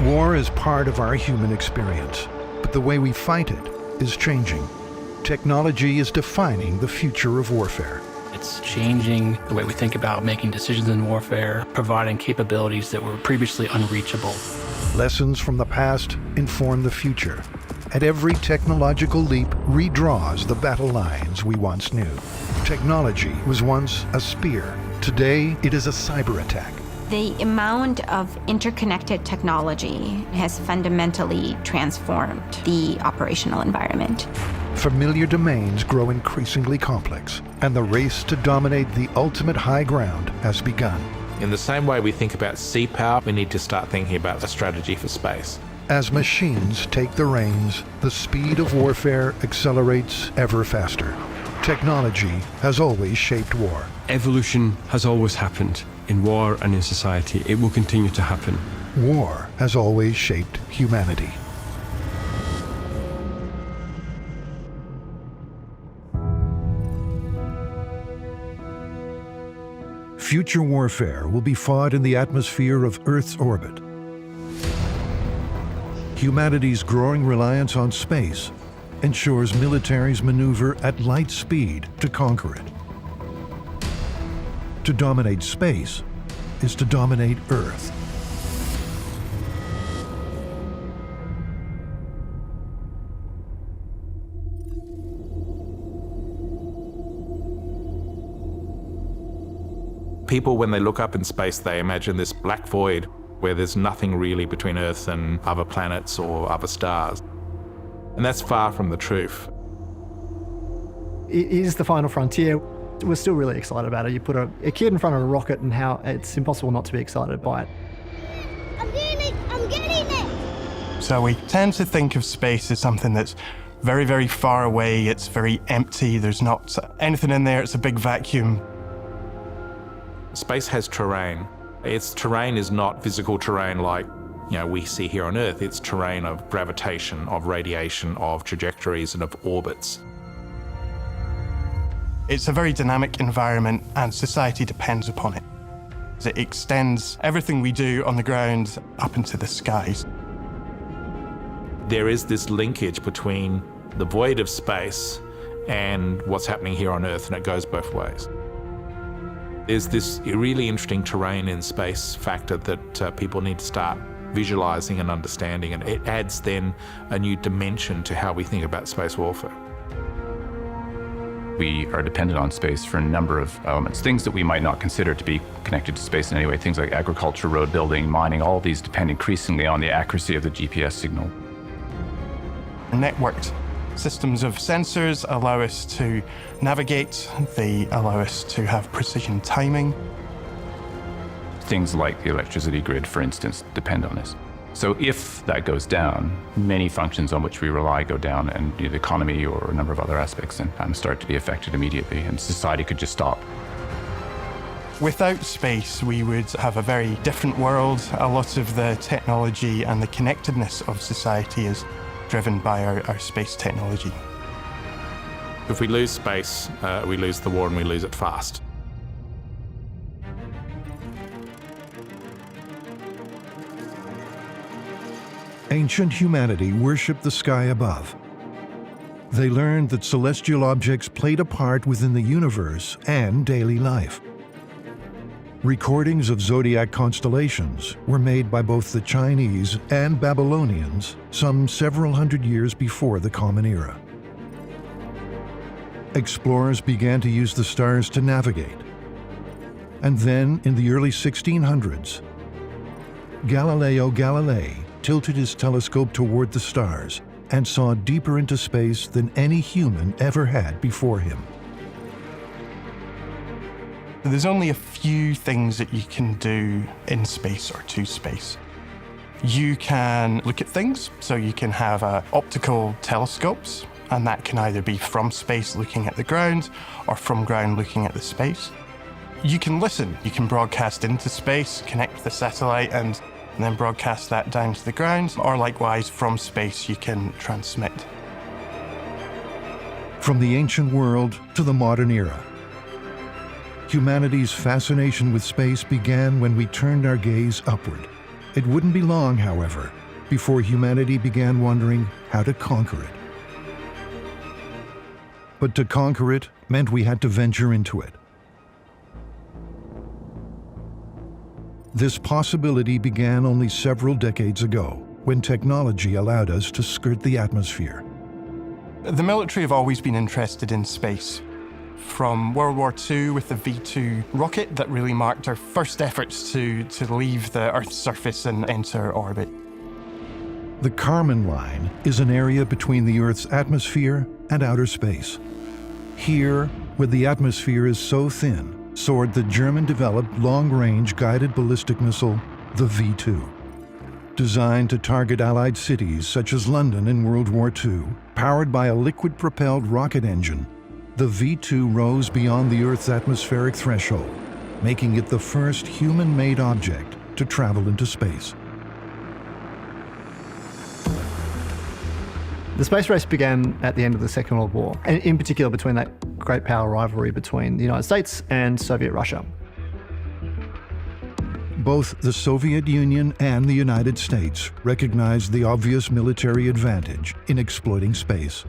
War is part of our human experience, but the way we fight it is changing. Technology is defining the future of warfare. It's changing the way we think about making decisions in warfare, providing capabilities that were previously unreachable. Lessons from the past inform the future, and every technological leap redraws the battle lines we once knew. Technology was once a spear. Today, it is a cyber attack. The amount of interconnected technology has fundamentally transformed the operational environment. Familiar domains grow increasingly complex, and the race to dominate the ultimate high ground has begun. In the same way we think about sea power, we need to start thinking about a strategy for space. As machines take the reins, the speed of warfare accelerates ever faster. Technology has always shaped war. Evolution has always happened. In war and in society, it will continue to happen. War has always shaped humanity. Future warfare will be fought in the atmosphere of Earth's orbit. Humanity's growing reliance on space ensures militaries maneuver at light speed to conquer it. To dominate space is to dominate Earth. People, when they look up in space, they imagine this black void where there's nothing really between Earth and other planets or other stars. And that's far from the truth. It is the final frontier. We're still really excited about it. You put a kid in front of a rocket and how it's impossible not to be excited by it. I'm getting it! So we tend to think of space as something that's very, very far away. It's very empty. There's not anything in there. It's a big vacuum. Space has terrain. Its terrain is not physical terrain like we see here on Earth. It's terrain of gravitation, of radiation, of trajectories, and of orbits. It's a very dynamic environment, and society depends upon it. It extends everything we do on the ground up into the skies. There is this linkage between the void of space and what's happening here on Earth, and it goes both ways. There's this really interesting terrain in space factor that people need to start visualizing and understanding, and it adds then a new dimension to how we think about space warfare. We are dependent on space for a number of elements, things that we might not consider to be connected to space in any way, things like agriculture, road building, mining, all of these depend increasingly on the accuracy of the GPS signal. Networked systems of sensors allow us to navigate, they allow us to have precision timing. Things like the electricity grid, for instance, depend on this. So if that goes down, many functions on which we rely go down, and the economy or a number of other aspects and start to be affected immediately, and society could just stop. Without space, we would have a very different world. A lot of the technology and the connectedness of society is driven by our space technology. If we lose space, we lose the war, and we lose it fast. Ancient humanity worshipped the sky above. They learned that celestial objects played a part within the universe and daily life. Recordings of zodiac constellations were made by both the Chinese and Babylonians some several hundred years before the Common Era. Explorers began to use the stars to navigate. And then, in the early 1600s, Galileo Galilei tilted his telescope toward the stars and saw deeper into space than any human ever had before him. There's only a few things that you can do in space or to space. You can look at things, so you can have optical telescopes, and that can either be from space looking at the ground or from ground looking at the space. You can listen. You can broadcast into space, connect the satellite, and then broadcast that down to the ground, or likewise from space you can transmit. From the ancient world to the modern era, humanity's fascination with space began when we turned our gaze upward It wouldn't be long, however, before humanity began wondering how to conquer it. But to conquer it meant we had to venture into it. This possibility began only several decades ago, when technology allowed us to skirt the atmosphere. The military have always been interested in space. From World War II with the V2 rocket that really marked our first efforts to leave the Earth's surface and enter orbit. The Kármán line is an area between the Earth's atmosphere and outer space. Here, where the atmosphere is so thin, soared the German-developed long-range guided ballistic missile, the V2. Designed to target Allied cities such as London in World War II, powered by a liquid-propelled rocket engine, the V2 rose beyond the Earth's atmospheric threshold, making it the first human-made object to travel into space. The space race began at the end of the Second World War, and in particular between that great power rivalry between the United States and Soviet Russia. Both the Soviet Union and the United States recognized the obvious military advantage in exploiting space.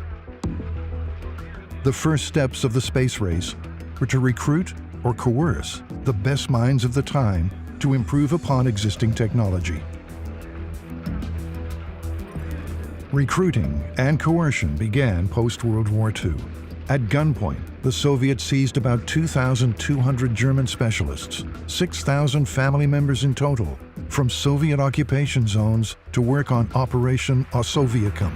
The first steps of the space race were to recruit or coerce the best minds of the time to improve upon existing technology. Recruiting and coercion began post-World War II. At gunpoint, the Soviets seized about 2,200 German specialists, 6,000 family members in total, from Soviet occupation zones to work on Operation Osowiecim.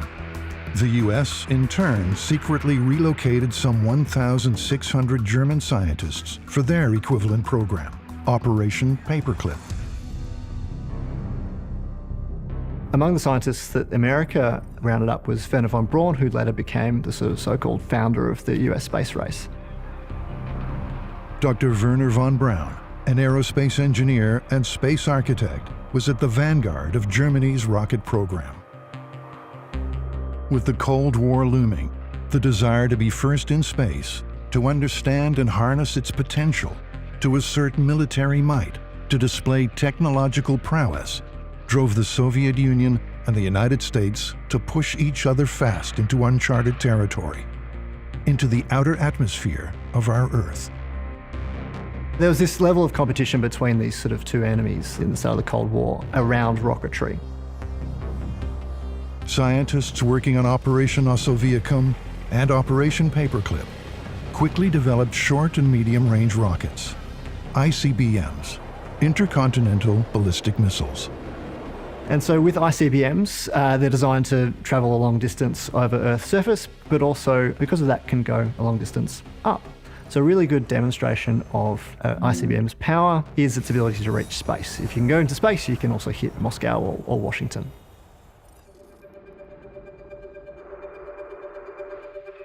The US, in turn, secretly relocated some 1,600 German scientists for their equivalent program, Operation Paperclip. Among the scientists that America rounded up was Wernher von Braun, who later became the sort of so-called founder of the US space race. Dr. Wernher von Braun, an aerospace engineer and space architect, was at the vanguard of Germany's rocket program. With the Cold War looming, the desire to be first in space, to understand and harness its potential, to assert military might, to display technological prowess, drove the Soviet Union and the United States to push each other fast into uncharted territory, into the outer atmosphere of our Earth. There was this level of competition between these sort of two enemies in the start of the Cold War around rocketry. Scientists working on Operation Osowiecim and Operation Paperclip quickly developed short and medium-range rockets, ICBMs, intercontinental ballistic missiles. And so with ICBMs, they're designed to travel a long distance over Earth's surface, but also, because of that, can go a long distance up. So a really good demonstration of ICBM's power is its ability to reach space. If you can go into space, you can also hit Moscow or Washington.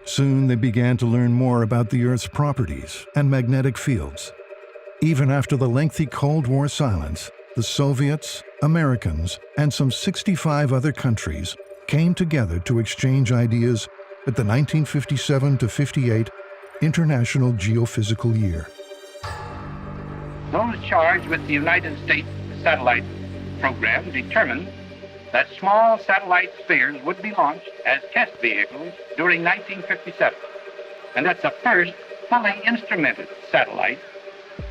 Soon they began to learn more about the Earth's properties and magnetic fields. Even after the lengthy Cold War silence, the Soviets, Americans, and some 65 other countries came together to exchange ideas at the 1957-58 International Geophysical Year. Those charged with the United States satellite program determined that small satellite spheres would be launched as test vehicles during 1957, and that the first fully instrumented satellite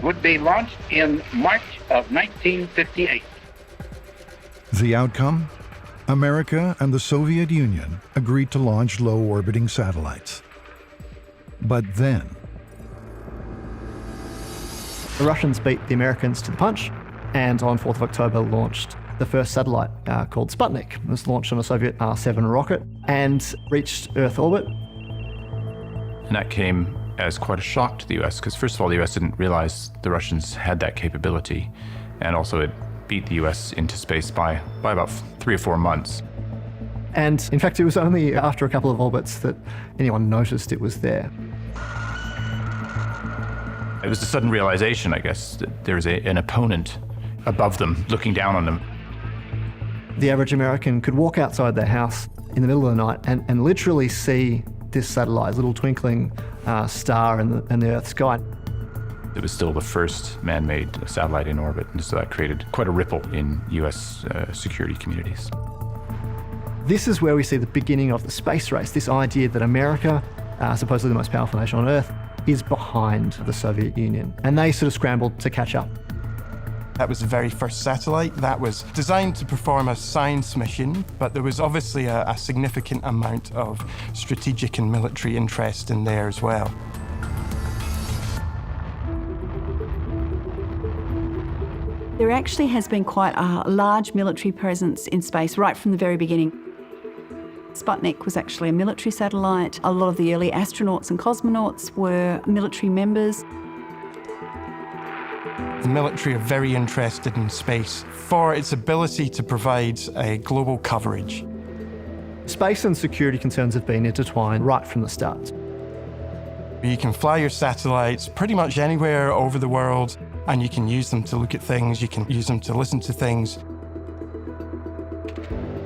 would be launched in March of 1958. The outcome? America and the Soviet Union agreed to launch low-orbiting satellites. But then, the Russians beat the Americans to the punch, and on 4th of October launched the first satellite called Sputnik. It was launched on a Soviet R-7 rocket and reached Earth orbit. And that came as quite a shock to the US, because first of all, the US didn't realize the Russians had that capability, and also it beat the US into space by about 3 or 4 months. And in fact, it was only after a couple of orbits that anyone noticed it was there. It was a sudden realization, I guess, that there's an opponent above them, looking down on them. The average American could walk outside their house in the middle of the night and literally see this satellite, little twinkling star in the Earth sky. It was still the first man-made satellite in orbit, and so that created quite a ripple in US security communities. This is where we see the beginning of the space race, this idea that America, supposedly the most powerful nation on Earth, is behind the Soviet Union. And they sort of scrambled to catch up. That was the very first satellite that was designed to perform a science mission, but there was obviously a significant amount of strategic and military interest in there as well. There actually has been quite a large military presence in space right from the very beginning. Sputnik was actually a military satellite. A lot of the early astronauts and cosmonauts were military members. The military are very interested in space for its ability to provide a global coverage. Space and security concerns have been intertwined right from the start. You can fly your satellites pretty much anywhere over the world, and you can use them to look at things, you can use them to listen to things.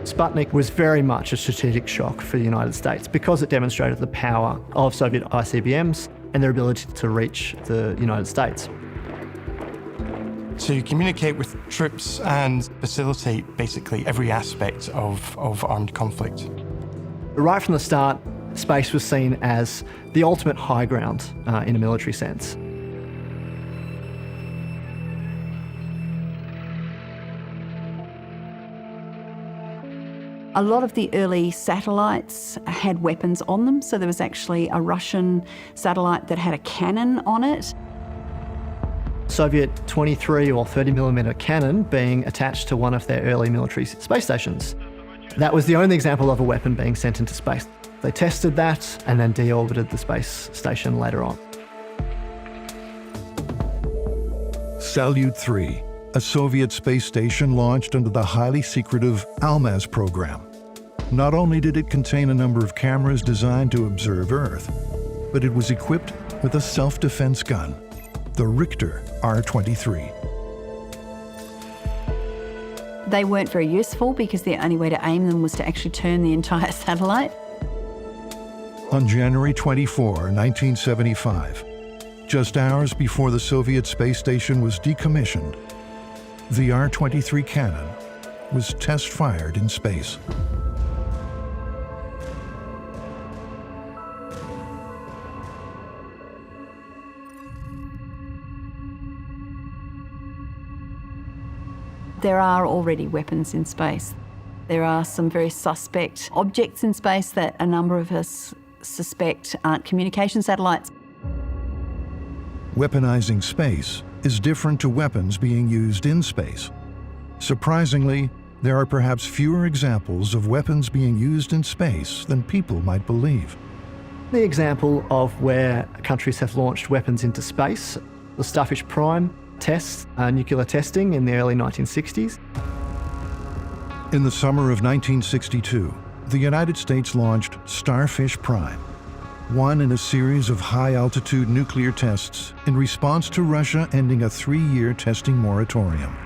Sputnik was very much a strategic shock for the United States because it demonstrated the power of Soviet ICBMs and their ability to reach the United States. To communicate with troops and facilitate basically every aspect of armed conflict. Right from the start, space was seen as the ultimate high ground in a military sense. A lot of the early satellites had weapons on them, so there was actually a Russian satellite that had a cannon on it. Soviet 23 or 30mm cannon being attached to one of their early military space stations. That was the only example of a weapon being sent into space. They tested that and then deorbited the space station later on. Salyut 3, a Soviet space station launched under the highly secretive Almaz program. Not only did it contain a number of cameras designed to observe Earth, but it was equipped with a self-defense gun, the Richter R-23. They weren't very useful because the only way to aim them was to actually turn the entire satellite. On January 24, 1975, just hours before the Soviet space station was decommissioned, the R-23 cannon was test-fired in space. There are already weapons in space. There are some very suspect objects in space that a number of us suspect aren't communication satellites. Weaponizing space is different to weapons being used in space. Surprisingly, there are perhaps fewer examples of weapons being used in space than people might believe. The example of where countries have launched weapons into space, the Starfish Prime tests, nuclear testing in the early 1960s. In the summer of 1962, the United States launched Starfish Prime, one in a series of high-altitude nuclear tests in response to Russia ending a 3-year testing moratorium.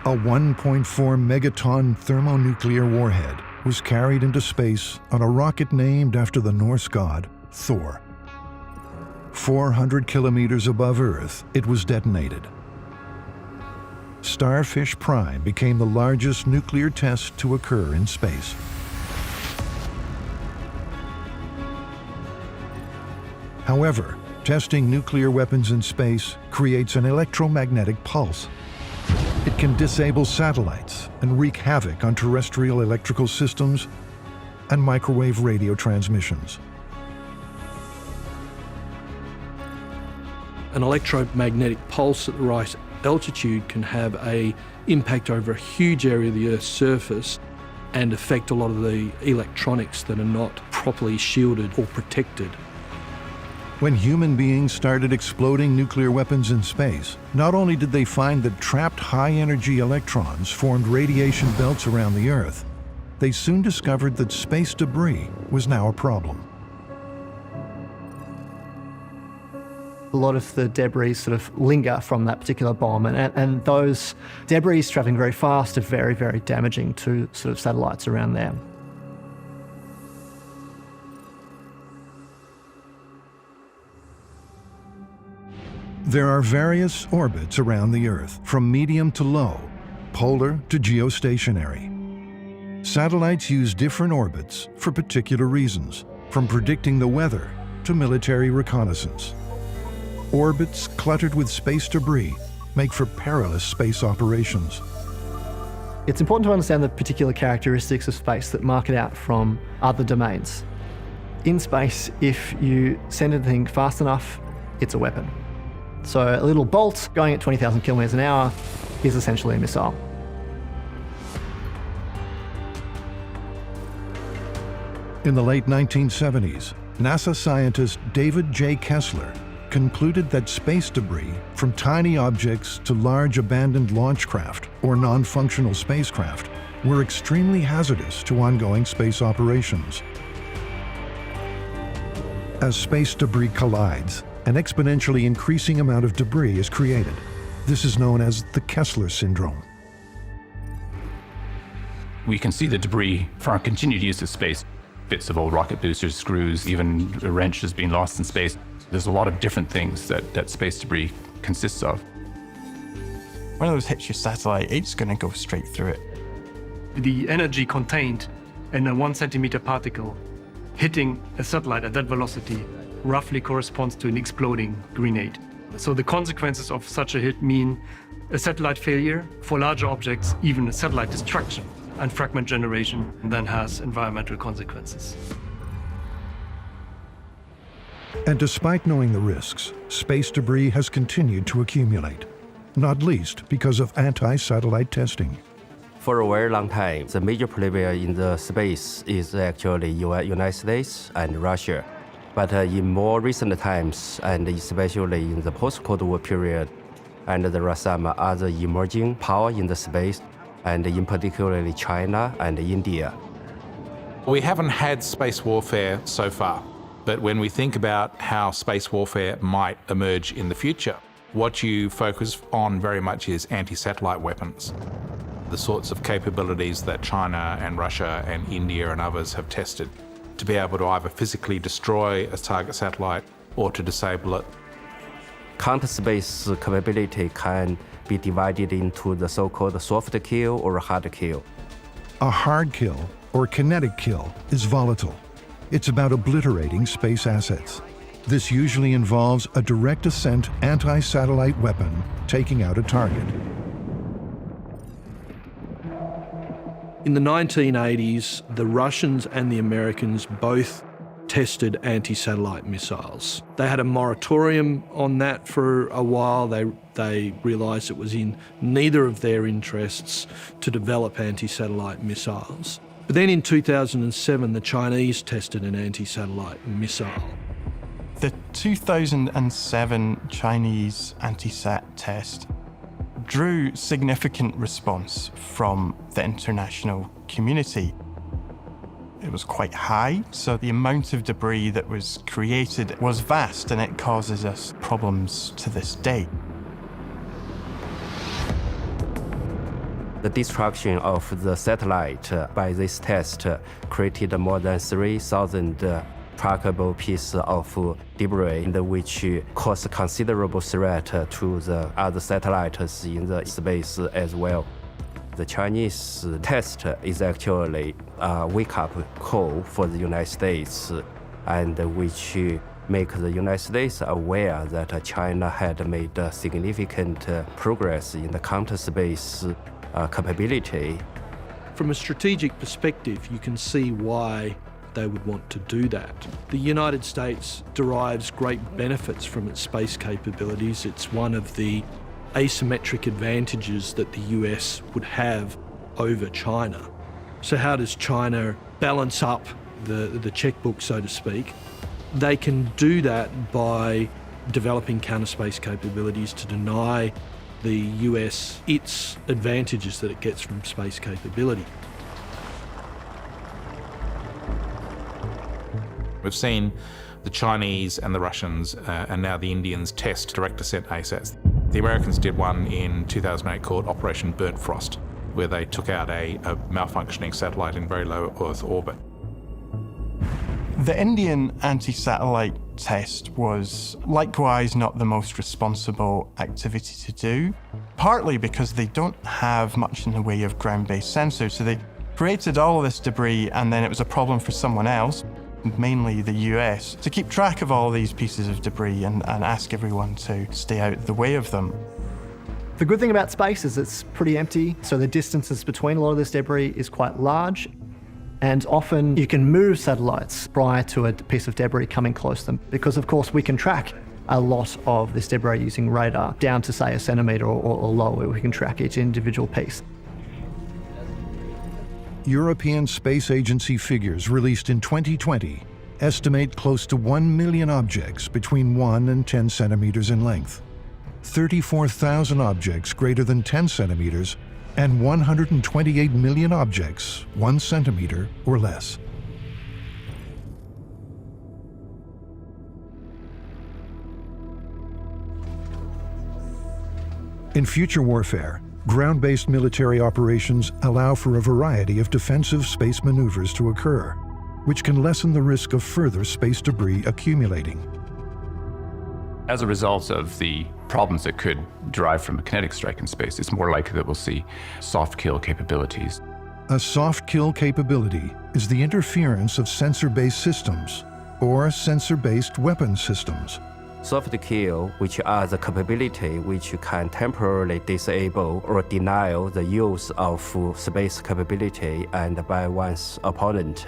A 1.4 megaton thermonuclear warhead was carried into space on a rocket named after the Norse god Thor. 400 kilometers above Earth, it was detonated. Starfish Prime became the largest nuclear test to occur in space. However, testing nuclear weapons in space creates an electromagnetic pulse. It can disable satellites and wreak havoc on terrestrial electrical systems and microwave radio transmissions. An electromagnetic pulse at the right altitude can have an impact over a huge area of the Earth's surface and affect a lot of the electronics that are not properly shielded or protected. When human beings started exploding nuclear weapons in space, not only did they find that trapped high-energy electrons formed radiation belts around the Earth, they soon discovered that space debris was now a problem. A lot of the debris sort of linger from that particular bomb, and those debris travelling very fast are very, very damaging to sort of satellites around there. There are various orbits around the Earth, from medium to low, polar to geostationary. Satellites use different orbits for particular reasons, from predicting the weather to military reconnaissance. Orbits cluttered with space debris make for perilous space operations. It's important to understand the particular characteristics of space that mark it out from other domains. In space, if you send anything fast enough, it's a weapon. So a little bolt going at 20,000 kilometers an hour is essentially a missile. In the late 1970s, NASA scientist David J. Kessler concluded that space debris, from tiny objects to large abandoned launch craft or non-functional spacecraft, were extremely hazardous to ongoing space operations. As space debris collides, an exponentially increasing amount of debris is created. This is known as the Kessler syndrome. We can see the debris from our continued use of space. Bits of old rocket boosters, screws, even a wrench has been lost in space. There's a lot of different things that space debris consists of. One of those hits your satellite, it's going to go straight through it. The energy contained in a 1 centimeter particle hitting a satellite at that velocity roughly corresponds to an exploding grenade. So the consequences of such a hit mean a satellite failure, for larger objects, even a satellite destruction, and fragment generation then has environmental consequences. And despite knowing the risks, space debris has continued to accumulate, not least because of anti-satellite testing. For a very long time, the major player in the space is actually United States and Russia. But in more recent times, and especially in the post-Cold War period, and there are some other emerging power in the space, and in particularly China and India. We haven't had space warfare so far, but when we think about how space warfare might emerge in the future, what you focus on very much is anti-satellite weapons. The sorts of capabilities that China and Russia and India and others have tested to be able to either physically destroy a target satellite or to disable it. Counter-space capability can be divided into the so-called soft kill or hard kill. A hard kill, or kinetic kill, is volatile. It's about obliterating space assets. This usually involves a direct ascent anti-satellite weapon taking out a target. In the 1980s, the Russians and the Americans both tested anti-satellite missiles. They had a moratorium on that for a while. They realised it was in neither of their interests to develop anti-satellite missiles. But then in 2007, the Chinese tested an anti-satellite missile. The 2007 Chinese anti-sat test drew significant response from the international community. It was quite high, so the amount of debris that was created was vast, and it causes us problems to this day. The destruction of the satellite by this test created more than 3,000 trackable pieces of debris, which caused considerable threat to the other satellites in the space as well. The Chinese test is actually a wake-up call for the United States, and which make the United States aware that China had made significant progress in the counter-space capability. From a strategic perspective, you can see why they would want to do that. The United States derives great benefits from its space capabilities. It's one of the asymmetric advantages that the US would have over China. So how does China balance up the checkbook, so to speak? They can do that by developing counter-space capabilities to deny the US its advantages that it gets from space capability. We've seen the Chinese and the Russians and now the Indians test direct ascent ASATs. The Americans did one in 2008 called Operation Burnt Frost, where they took out a malfunctioning satellite in very low Earth orbit. The Indian anti-satellite test was likewise not the most responsible activity to do, partly because they don't have much in the way of ground-based sensors. So they created all of this debris, and then it was a problem for someone else, mainly the US, to keep track of all these pieces of debris and ask everyone to stay out of the way of them. The good thing about space is it's pretty empty, so the distances between a lot of this debris is quite large. And often you can move satellites prior to a piece of debris coming close to them, because of course we can track a lot of this debris using radar down to say a centimetre or lower. We can track each individual piece. European Space Agency figures released in 2020 estimate close to 1 million objects between 1 and 10 centimeters in length, 34,000 objects greater than 10 centimeters, and 128 million objects 1 centimeter or less. In future warfare, ground-based military operations allow for a variety of defensive space maneuvers to occur, which can lessen the risk of further space debris accumulating. As a result of the problems that could derive from a kinetic strike in space, it's more likely that we'll see soft kill capabilities. A soft kill capability is the interference of sensor-based systems or sensor-based weapon systems. Soft kill, which are the capability which can temporarily disable or deny the use of space capability and by one's opponent.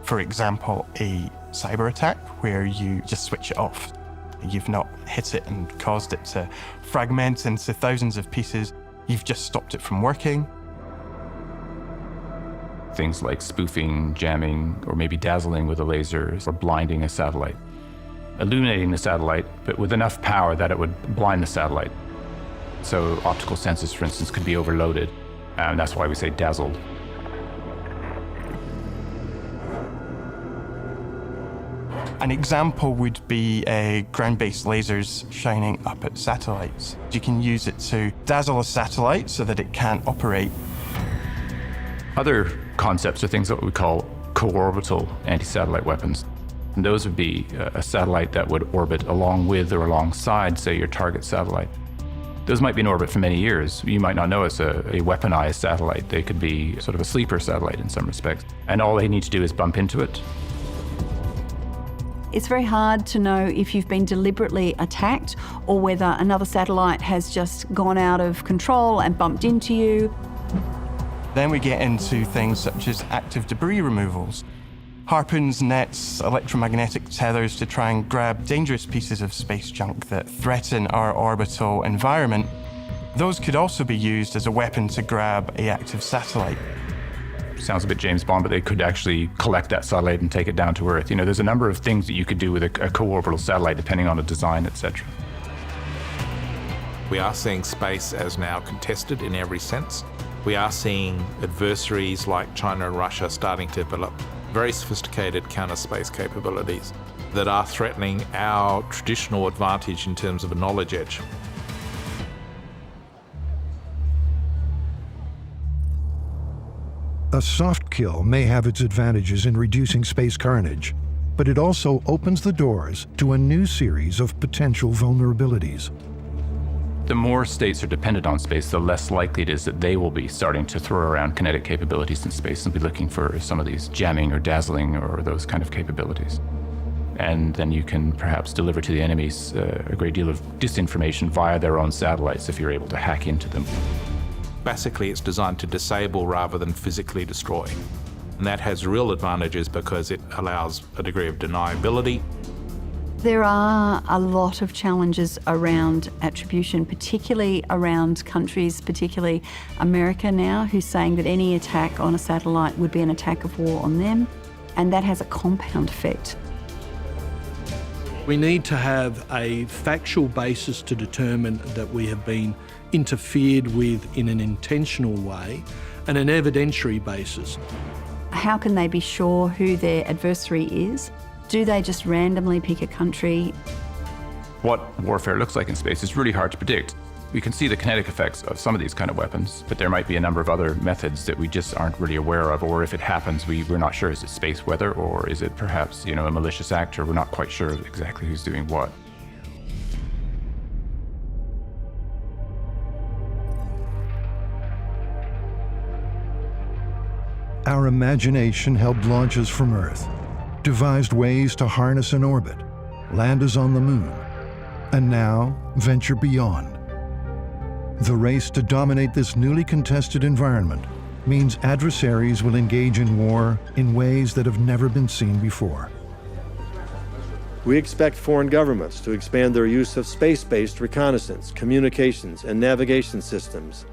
For example, a cyber attack where you just switch it off. You've not hit it and caused it to fragment into thousands of pieces. You've just stopped it from working. Things like spoofing, jamming, or maybe dazzling with a laser, or blinding a satellite. Illuminating the satellite, but with enough power that it would blind the satellite. So optical sensors, for instance, could be overloaded, and that's why we say dazzled. An example would be ground-based lasers shining up at satellites. You can use it to dazzle a satellite so that it can't operate. Other concepts are things that we call co-orbital anti-satellite weapons. And those would be a satellite that would orbit along with or alongside, say, your target satellite. Those might be in orbit for many years. You might not know it's a weaponized satellite. They could be sort of a sleeper satellite in some respects. And all they need to do is bump into it. It's very hard to know if you've been deliberately attacked or whether another satellite has just gone out of control and bumped into you. Then we get into things such as active debris removals. Harpoons, nets, electromagnetic tethers to try and grab dangerous pieces of space junk that threaten our orbital environment. Those could also be used as a weapon to grab an active satellite. Sounds a bit James Bond, but they could actually collect that satellite and take it down to Earth. You know, there's a number of things that you could do with a co-orbital satellite depending on the design, etc. We are seeing space as now contested in every sense. We are seeing adversaries like China and Russia starting to develop very sophisticated counter-space capabilities that are threatening our traditional advantage in terms of a knowledge edge. A soft kill may have its advantages in reducing space carnage, but it also opens the doors to a new series of potential vulnerabilities. The more states are dependent on space, the less likely it is that they will be starting to throw around kinetic capabilities in space and be looking for some of these jamming or dazzling or those kind of capabilities. And then you can perhaps deliver to the enemies a great deal of disinformation via their own satellites if you're able to hack into them. Basically, it's designed to disable rather than physically destroy. And that has real advantages because it allows a degree of deniability. There are a lot of challenges around attribution, particularly around countries, particularly America now, who's saying that any attack on a satellite would be an attack of war on them, and that has a compound effect. We need to have a factual basis to determine that we have been interfered with in an intentional way, and an evidentiary basis. How can they be sure who their adversary is? Do they just randomly pick a country? What warfare looks like in space is really hard to predict. We can see the kinetic effects of some of these kind of weapons, but there might be a number of other methods that we just aren't really aware of, or if it happens, we're not sure. Is it space weather, or is it perhaps, a malicious actor? We're not quite sure exactly who's doing what. Our imagination held launches from Earth, devised ways to harness an orbit, land us on the moon, and now venture beyond. The race to dominate this newly contested environment means adversaries will engage in war in ways that have never been seen before. We expect foreign governments to expand their use of space-based reconnaissance, communications, and navigation systems.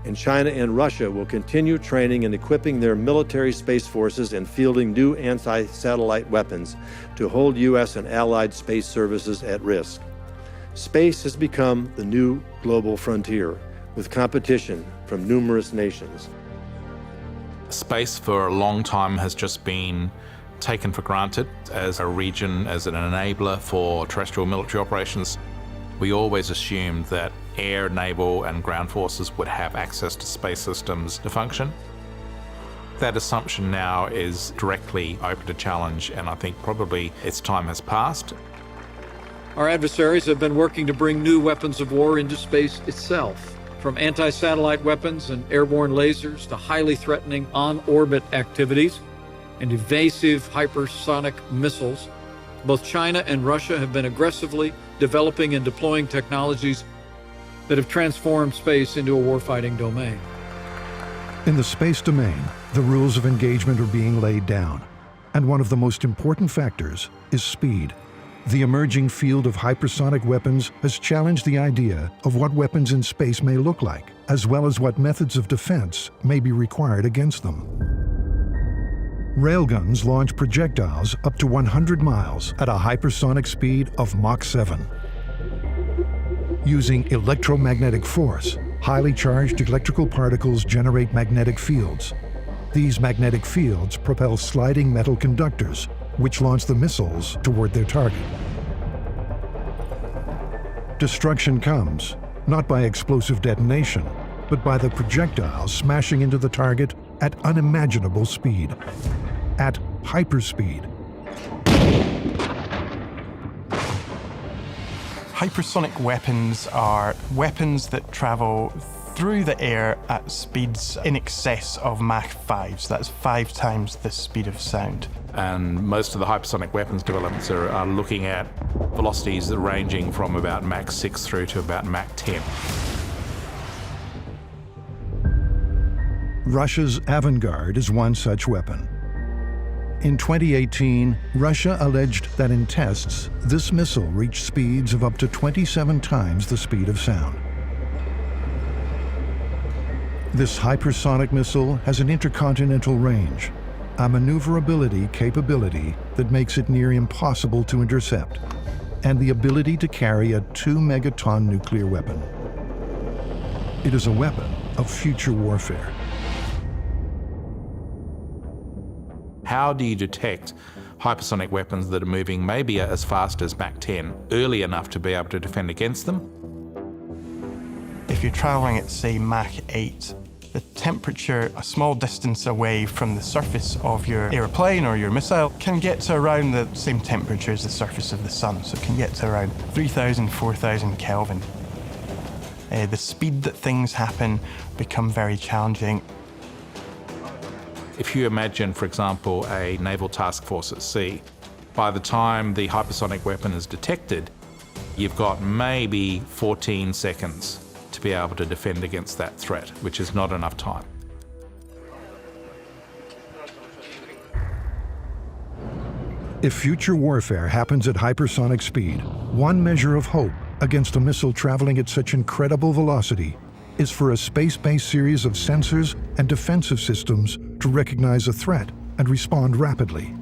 And China and Russia will continue training and equipping their military space forces and fielding new anti-satellite weapons to hold U.S. and allied space services at risk. Space has become the new global frontier, with competition from numerous nations. Space for a long time has just been taken for granted as a region, as an enabler for terrestrial military operations. We always assumed that air, naval, and ground forces would have access to space systems to function. That assumption now is directly open to challenge, and I think probably its time has passed. Our adversaries have been working to bring new weapons of war into space itself, from anti-satellite weapons and airborne lasers to highly threatening on-orbit activities and evasive hypersonic missiles. Both China and Russia have been aggressively developing and deploying technologies that have transformed space into a warfighting domain. In the space domain, the rules of engagement are being laid down, and one of the most important factors is speed. The emerging field of hypersonic weapons has challenged the idea of what weapons in space may look like, as well as what methods of defense may be required against them. Railguns launch projectiles up to 100 miles at a hypersonic speed of Mach 7. Using electromagnetic force, highly charged electrical particles generate magnetic fields. These magnetic fields propel sliding metal conductors, which launch the missiles toward their target. Destruction comes, not by explosive detonation, but by the projectile smashing into the target at unimaginable speed, at hyperspeed. Hypersonic weapons are weapons that travel through the air at speeds in excess of Mach 5, so that's 5 times the speed of sound. And most of the hypersonic weapons developments are looking at velocities that are ranging from about Mach 6 through to about Mach 10. Russia's Avangard is one such weapon. In 2018, Russia alleged that in tests, this missile reached speeds of up to 27 times the speed of sound. This hypersonic missile has an intercontinental range, a maneuverability capability that makes it near impossible to intercept, and the ability to carry a 2-megaton nuclear weapon. It is a weapon of future warfare. How do you detect hypersonic weapons that are moving maybe as fast as Mach 10 early enough to be able to defend against them? If you're traveling at, say, Mach 8, the temperature a small distance away from the surface of your airplane or your missile can get to around the same temperature as the surface of the sun, so it can get to around 3,000, 4,000 Kelvin. The speed that things happen become very challenging. If you imagine, for example, a naval task force at sea, by the time the hypersonic weapon is detected, you've got maybe 14 seconds to be able to defend against that threat, which is not enough time. If future warfare happens at hypersonic speed, one measure of hope against a missile traveling at such incredible velocity is for a space-based series of sensors and defensive systems to recognize a threat and respond rapidly.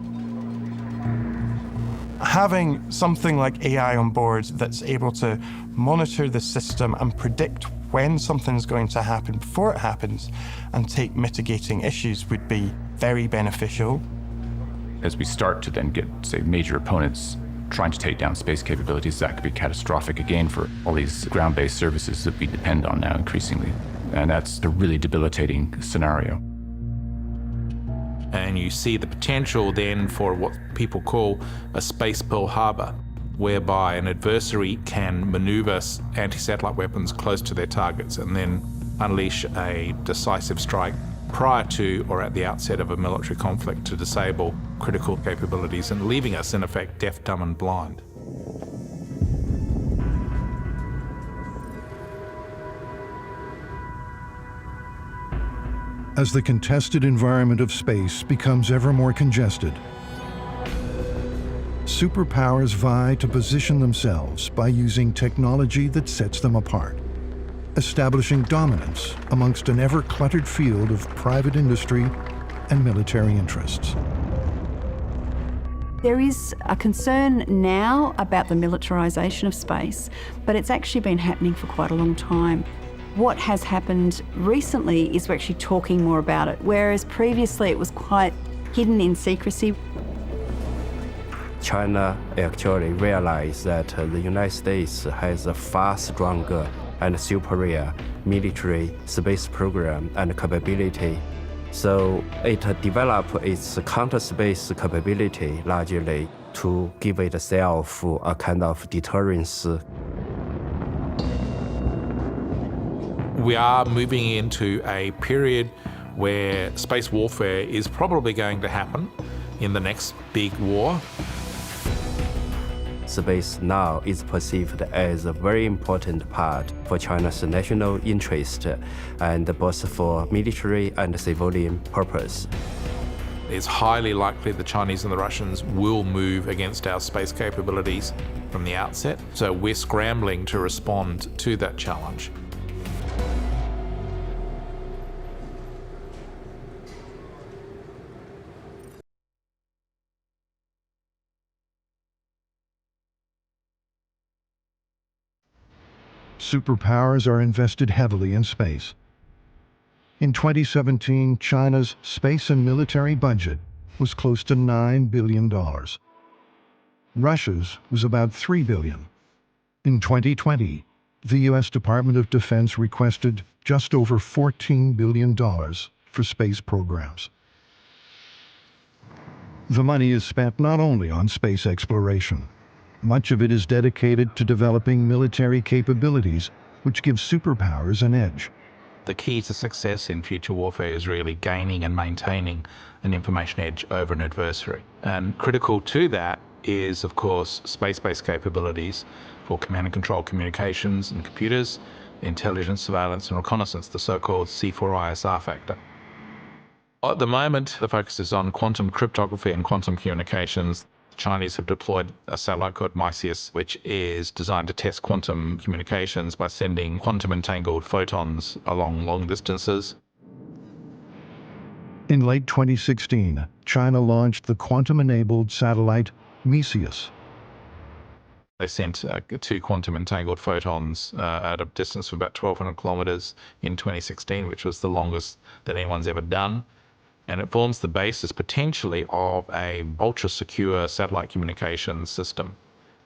Having something like AI on board that's able to monitor the system and predict when something's going to happen before it happens and take mitigating issues would be very beneficial. As we start to then get, say, major opponents trying to take down space capabilities, that could be catastrophic again for all these ground-based services that we depend on now increasingly. And that's a really debilitating scenario. And you see the potential then for what people call a space Pearl Harbor, whereby an adversary can maneuver anti-satellite weapons close to their targets and then unleash a decisive strike prior to or at the outset of a military conflict to disable critical capabilities and leaving us, in effect, deaf, dumb, and blind. As the contested environment of space becomes ever more congested, superpowers vie to position themselves by using technology that sets them apart, establishing dominance amongst an ever-cluttered field of private industry and military interests. There is a concern now about the militarization of space, but it's actually been happening for quite a long time. What has happened recently is we're actually talking more about it, whereas previously it was quite hidden in secrecy. China actually realized that the United States has a far stronger and superior military space program and capability. So it developed its counter-space capability largely to give itself a kind of deterrence. We are moving into a period where space warfare is probably going to happen in the next big war. Space now is perceived as a very important part for China's national interest and both for military and civilian purpose. It's highly likely the Chinese and the Russians will move against our space capabilities from the outset. So we're scrambling to respond to that challenge. Superpowers are invested heavily in space. In 2017, China's space and military budget was close to $9 billion. Russia's was about $3 billion. In 2020, the U.S. Department of Defense requested just over $14 billion for space programs. The money is spent not only on space exploration. Much of it is dedicated to developing military capabilities, which give superpowers an edge. The key to success in future warfare is really gaining and maintaining an information edge over an adversary. And critical to that is, of course, space-based capabilities for command and control communications and computers, intelligence, surveillance, and reconnaissance, the so-called C4ISR factor. At the moment, the focus is on quantum cryptography and quantum communications. The Chinese have deployed a satellite called Militarization, which is designed to test quantum communications by sending quantum entangled photons along long distances. In late 2016, China launched the quantum-enabled satellite Immerse. They sent 2 quantum entangled photons at a distance of about 1,200 kilometers in 2016, which was the longest that anyone's ever done. And it forms the basis potentially of a ultra-secure satellite communications system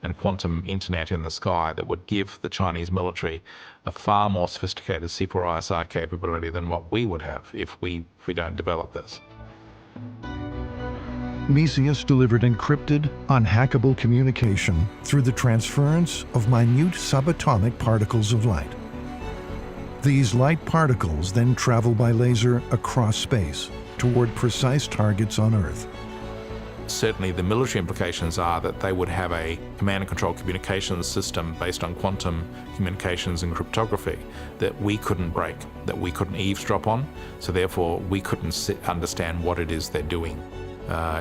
and quantum internet in the sky that would give the Chinese military a far more sophisticated C4ISR capability than what we would have if we don't develop this. Immerse delivered encrypted, unhackable communication through the transference of minute subatomic particles of light. These light particles then travel by laser across space toward precise targets on Earth. Certainly the military implications are that they would have a command and control communications system based on quantum communications and cryptography that we couldn't break, that we couldn't eavesdrop on, so therefore we couldn't understand what it is they're doing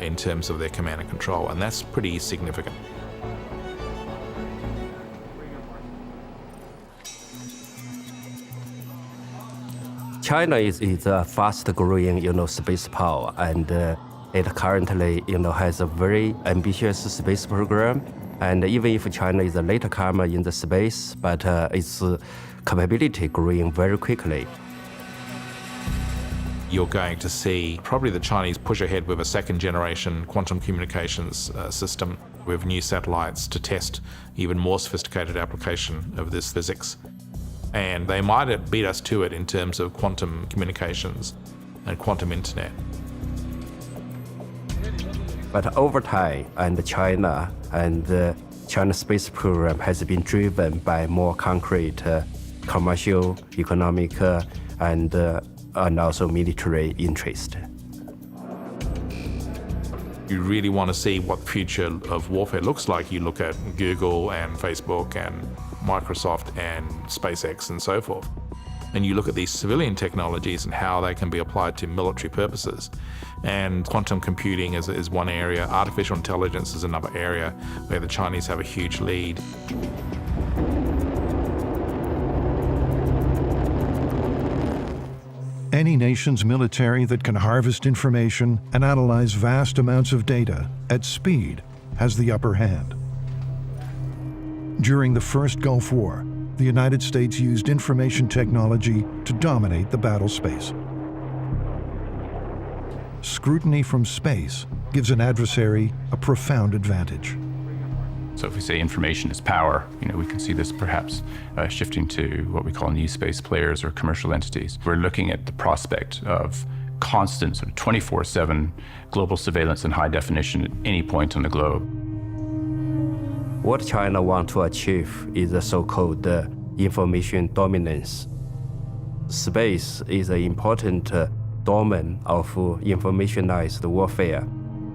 in terms of their command and control, and that's pretty significant. China is a fast-growing, space power, and it currently, has a very ambitious space program. And even if China is a later comer in the space, but its capability growing very quickly. You're going to see probably the Chinese push ahead with a second-generation quantum communications system. with new satellites to test even more sophisticated application of this physics. And they might beat us to it in terms of quantum communications and quantum internet. But over time, and China and China space program has been driven by more concrete commercial, economic, and also military interest. You really want to see what the future of warfare looks like. You look at Google and Facebook and Microsoft and SpaceX and so forth. And you look at these civilian technologies and how they can be applied to military purposes. And quantum computing is one area. Artificial intelligence is another area where the Chinese have a huge lead. Any nation's military that can harvest information and analyze vast amounts of data at speed has the upper hand. During the first Gulf War, the United States used information technology to dominate the battle space. Scrutiny from space gives an adversary a profound advantage. So if we say information is power, we can see this perhaps shifting to what we call new space players or commercial entities. We're looking at the prospect of constant sort of 24/7 global surveillance in high definition at any point on the globe. What China wants to achieve is the so-called information dominance. Space is an important domain of informationized warfare,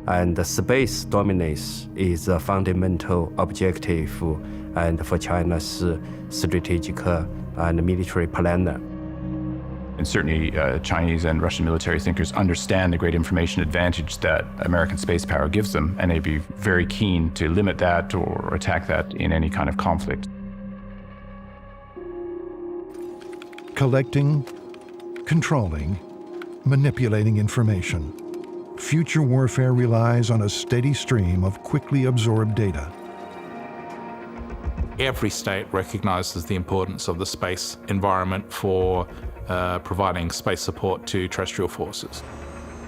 and space dominance is a fundamental objective and for China's strategic and military planner. And certainly Chinese and Russian military thinkers understand the great information advantage that American space power gives them, and they'd be very keen to limit that or attack that in any kind of conflict. Collecting, controlling, manipulating information. Future warfare relies on a steady stream of quickly absorbed data. Every state recognizes the importance of the space environment for providing space support to terrestrial forces.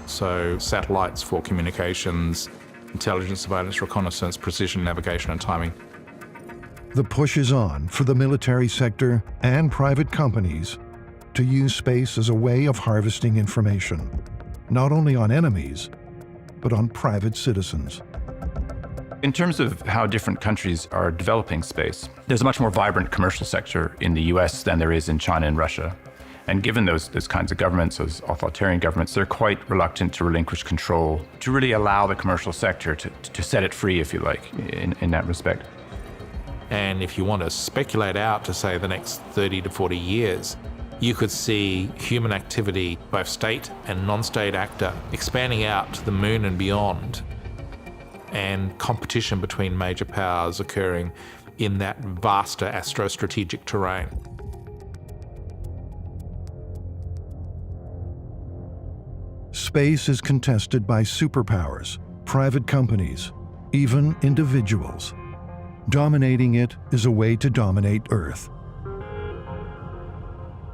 So satellites for communications, intelligence, surveillance, reconnaissance, precision, navigation, and timing. The push is on for the military sector and private companies to use space as a way of harvesting information, not only on enemies, but on private citizens. In terms of how different countries are developing space, there's a much more vibrant commercial sector in the US than there is in China and Russia. And given those kinds of governments, those authoritarian governments, they're quite reluctant to relinquish control, to really allow the commercial sector to set it free, if you like, in that respect. And if you want to speculate out to, say, the next 30 to 40 years, you could see human activity, both state and non-state actor, expanding out to the moon and beyond, and competition between major powers occurring in that vaster astrostrategic terrain. Space is contested by superpowers, private companies, even individuals. Dominating it is a way to dominate Earth.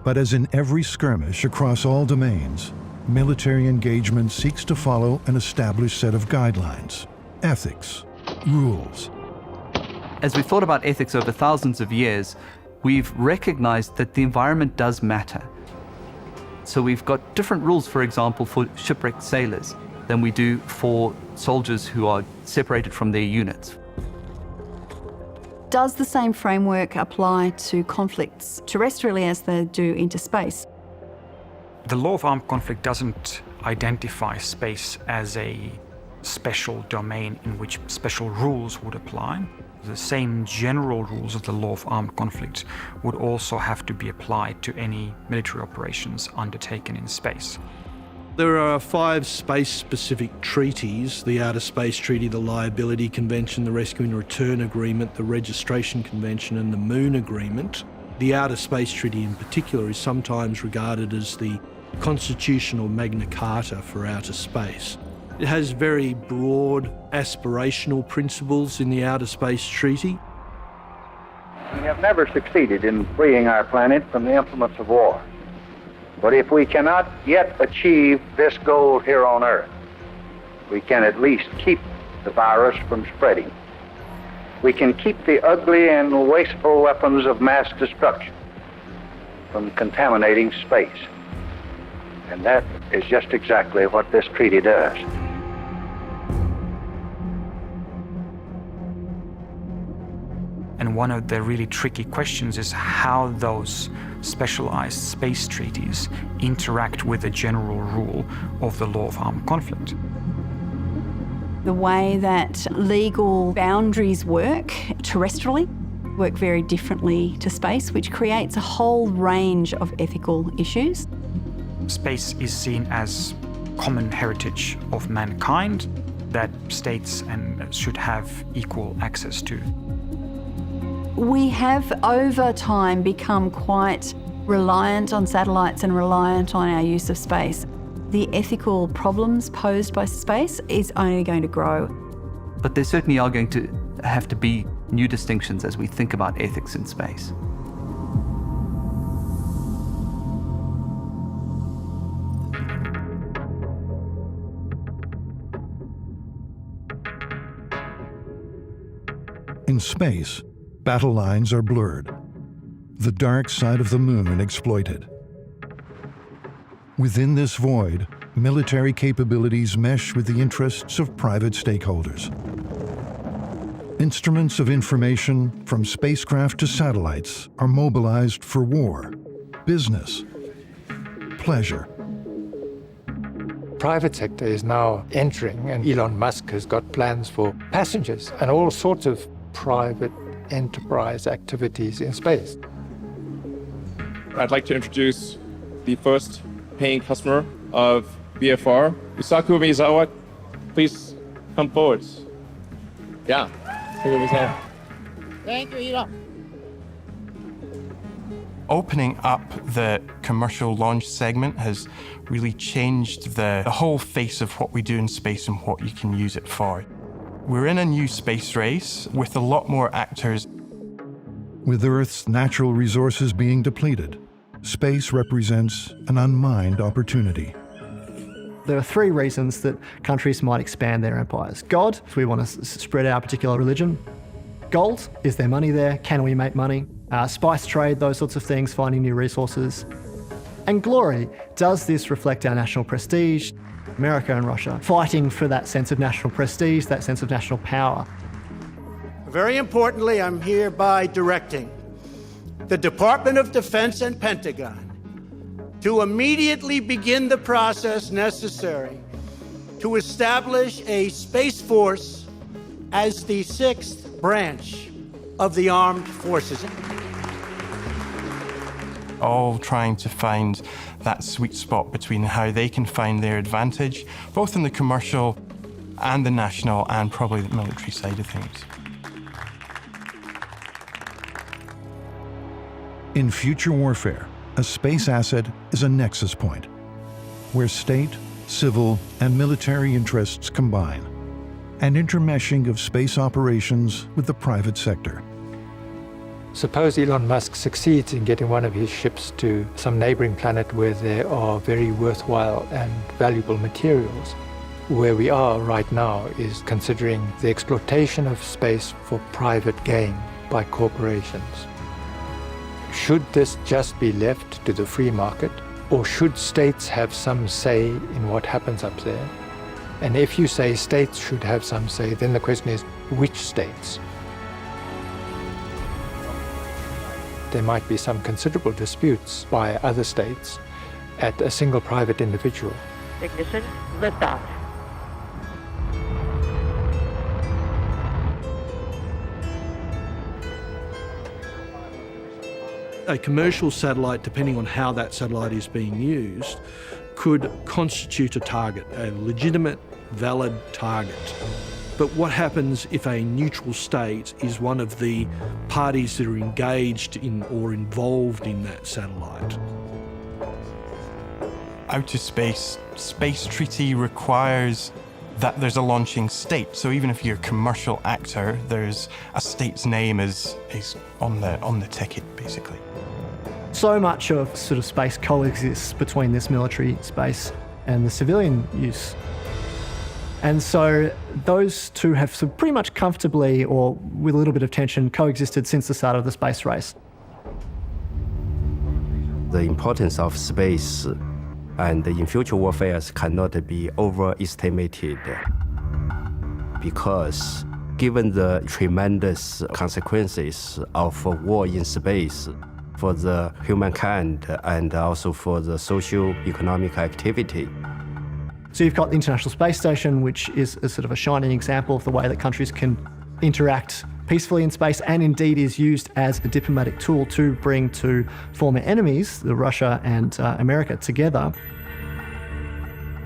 But as in every skirmish across all domains, military engagement seeks to follow an established set of guidelines, ethics, rules. As we've thought about ethics over thousands of years, we've recognized that the environment does matter. So we've got different rules, for example, for shipwrecked sailors than we do for soldiers who are separated from their units. Does the same framework apply to conflicts terrestrially as they do into space? The law of armed conflict doesn't identify space as a special domain in which special rules would apply. The same general rules of the law of armed conflict would also have to be applied to any military operations undertaken in space. There are 5 space-specific treaties: the Outer Space Treaty, the Liability Convention, the Rescue and Return Agreement, the Registration Convention, and the Moon Agreement. The Outer Space Treaty in particular is sometimes regarded as the constitutional Magna Carta for outer space. It has very broad aspirational principles in the Outer Space Treaty. We have never succeeded in freeing our planet from the implements of war. But if we cannot yet achieve this goal here on Earth, we can at least keep the virus from spreading we can keep the ugly and wasteful weapons of mass destruction from contaminating space. And that is just exactly what this treaty does. And one of the really tricky questions is how those specialized space treaties interact with the general rule of the law of armed conflict. The way that legal boundaries work terrestrially work very differently to space, which creates a whole range of ethical issues. Space is seen as common heritage of mankind that states should have equal access to. We have over time become quite reliant on satellites and reliant on our use of space. The ethical problems posed by space is only going to grow. But there certainly are going to have to be new distinctions as we think about ethics in space. In space, battle lines are blurred, the dark side of the moon exploited. Within this void, military capabilities mesh with the interests of private stakeholders. Instruments of information, from spacecraft to satellites, are mobilized for war, business, pleasure. Private sector is now entering, and Elon Musk has got plans for passengers and all sorts of private enterprise activities in space. I'd like to introduce the first paying customer of BFR, Yusaku Miyazawa. Please come forward. Yeah. Thank you, Elon. Opening up the commercial launch segment has really changed the whole face of what we do in space and what you can use it for. We're in a new space race with a lot more actors. With Earth's natural resources being depleted, space represents an unmined opportunity. There are three reasons that countries might expand their empires. God, if we want to spread our particular religion. Gold, is there money there? Can we make money? Spice trade, those sorts of things, finding new resources. And glory, does this reflect our national prestige? America and Russia fighting for that sense of national prestige, that sense of national power. Very importantly, I'm hereby directing the Department of Defense and Pentagon to immediately begin the process necessary to establish a Space Force as the sixth branch of the armed forces. All trying to find that sweet spot between how they can find their advantage, both in the commercial and the national and probably the military side of things. In future warfare, a space asset is a nexus point, where state, civil, and military interests combine, an intermeshing of space operations with the private sector. Suppose Elon Musk succeeds in getting one of his ships to some neighboring planet where there are very worthwhile and valuable materials. Where we are right now is considering the exploitation of space for private gain by corporations. Should this just be left to the free market, or should states have some say in what happens up there? And if you say states should have some say, then the question is, which states? There might be some considerable disputes by other states at a single private individual. Ignition, liftoff. A commercial satellite, depending on how that satellite is being used, could constitute a target, a legitimate, valid target. But what happens if a neutral state is one of the parties that are engaged in or involved in that satellite? Outer space treaty requires that there's a launching state. So even if you're a commercial actor, there's a state's name is on the ticket, basically. So much of sort of space coexists between this military space and the civilian use. And so those two have sort of pretty much comfortably, or with a little bit of tension, coexisted since the start of the space race. The importance of space and in future warfare cannot be overestimated, because given the tremendous consequences of war in space for the humankind and also for the socio-economic activity. So you've got the International Space Station, which is a sort of a shining example of the way that countries can interact peacefully in space, and indeed is used as a diplomatic tool to bring two former enemies, the Russia and America, together.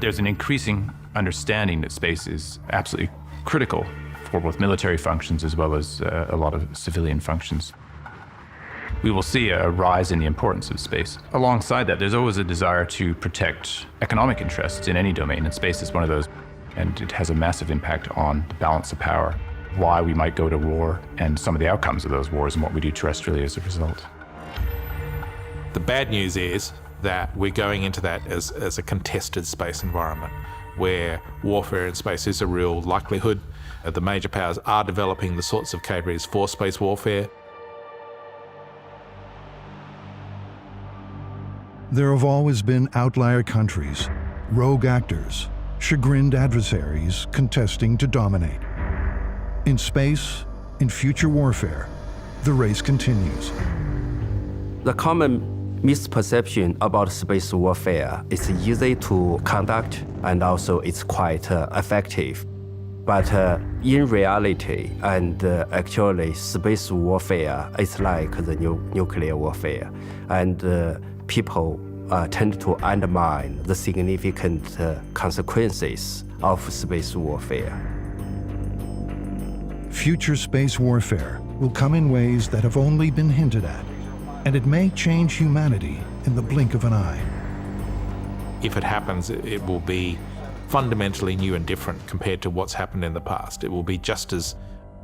There's an increasing understanding that space is absolutely critical for both military functions as well as a lot of civilian functions. We will see a rise in the importance of space. Alongside that, there's always a desire to protect economic interests in any domain, and space is one of those. And it has a massive impact on the balance of power, why we might go to war, and some of the outcomes of those wars and what we do terrestrially as a result. The bad news is that we're going into that as a contested space environment where warfare in space is a real likelihood. The major powers are developing the sorts of capabilities for space warfare. There have always been outlier countries, rogue actors, chagrined adversaries contesting to dominate. In space, in future warfare, the race continues. The common misperception about space warfare is easy to conduct and also it's quite effective. But in reality, and actually, space warfare is like the nuclear warfare. And people tend to undermine the significant consequences of space warfare. Future space warfare will come in ways that have only been hinted at, and it may change humanity in the blink of an eye. If it happens, it will be fundamentally new and different compared to what's happened in the past. It will be just as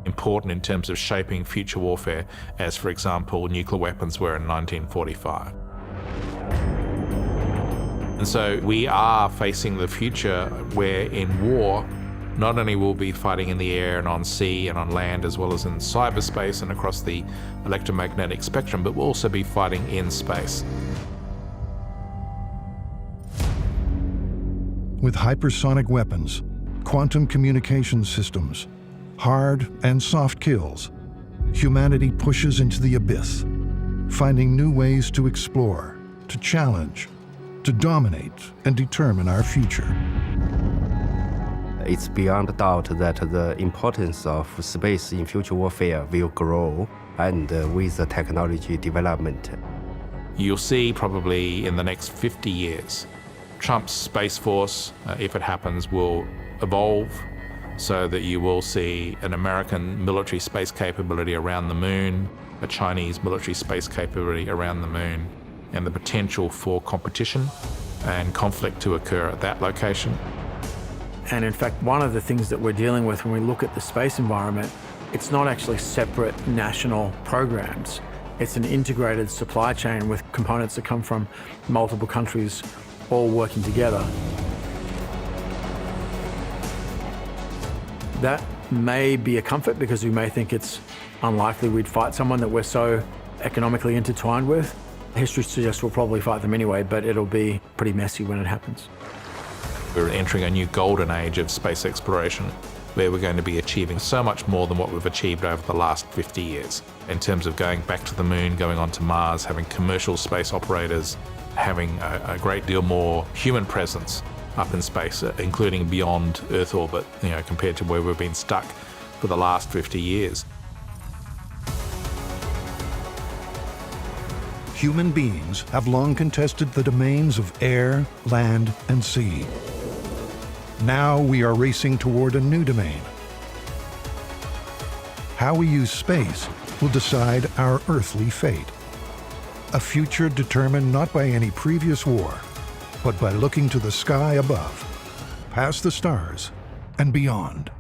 important in terms of shaping future warfare as, for example, nuclear weapons were in 1945. And so we are facing the future where in war, not only will we be fighting in the air and on sea and on land, as well as in cyberspace and across the electromagnetic spectrum, but we'll also be fighting in space. With hypersonic weapons, quantum communication systems, hard and soft kills, humanity pushes into the abyss, finding new ways to explore, to challenge, to dominate and determine our future. It's beyond doubt that the importance of space in future warfare will grow, and with the technology development. You'll see probably in the next 50 years, Trump's Space Force, if it happens, will evolve so that you will see an American military space capability around the moon, a Chinese military space capability around the moon, and the potential for competition and conflict to occur at that location. And in fact, one of the things that we're dealing with when we look at the space environment, it's not actually separate national programs. It's an integrated supply chain with components that come from multiple countries all working together. That may be a comfort because we may think it's unlikely we'd fight someone that we're so economically intertwined with. History suggests we'll probably fight them anyway, but it'll be pretty messy when it happens. We're entering a new golden age of space exploration where we're going to be achieving so much more than what we've achieved over the last 50 years in terms of going back to the moon, going on to Mars, having commercial space operators, having a great deal more human presence up in space, including beyond Earth orbit, compared to where we've been stuck for the last 50 years. Human beings have long contested the domains of air, land, and sea. Now we are racing toward a new domain. How we use space will decide our earthly fate. A future determined not by any previous war, but by looking to the sky above, past the stars, and beyond.